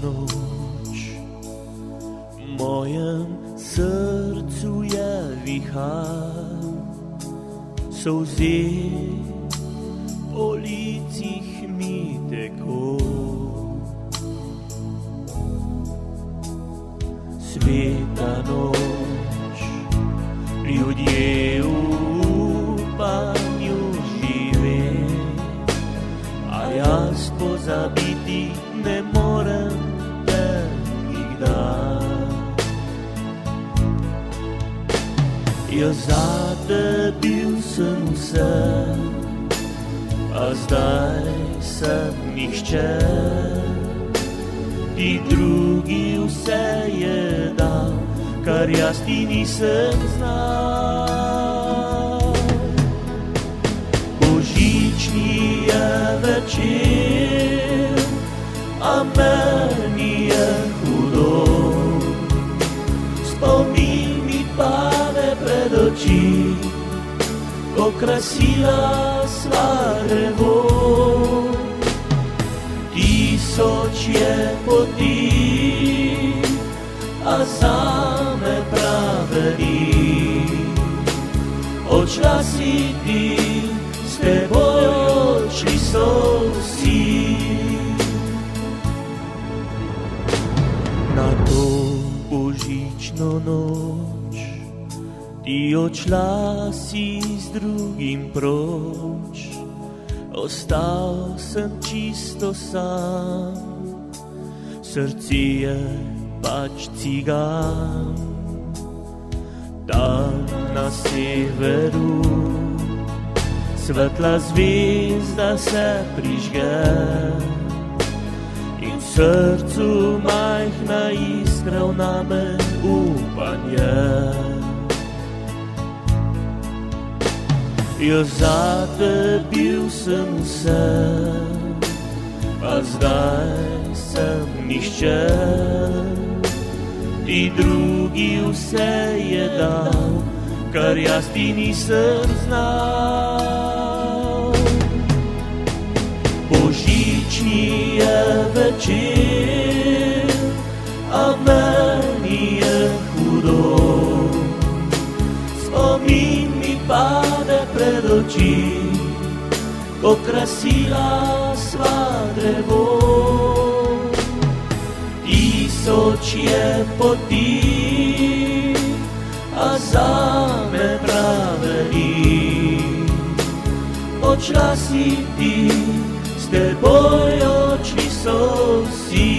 Noč v mojem srcu je vihar, solze po licih mi teko. Sveta noč, ljudje v upanju žive, a jaz pozabiti ne morem te nikdar. Jaz zate bil sem vse, a zdaj sem nihče. Ti drugi vse je dal, kar jaz ti nisem znal. Božični je večer, a meni je hudo. Spomin mi pade pred oči, ko krasila sva drevo. Tisoč je poti, a zame prave ni. Odšla si ti, s teboj odšli so vsi. Na to božično noč ti odšla si z drugim proč. Ostal sem čisto sam, srce je pač cigan. Tam na severu svetla zvezda se prižge, in v srcu majhna iskra vname upanje. Jaz zate bil sem vse, a zdaj sem nihče. Ti drugi vse je dal, kar jaz ti nisem znal. Božični je večer, a meni je hudo. Spomin mi pade pred oči, ko krasila sva drevo. Tisoč je poti, a zame prave ni. Odšla si ti, s teboj odšli so vsi.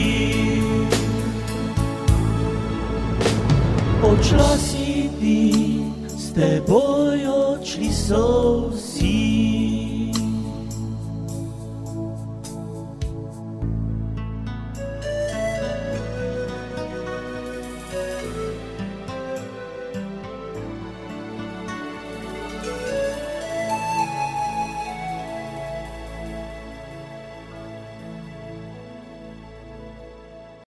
Odšla si ti, s teboj odšli so vsi.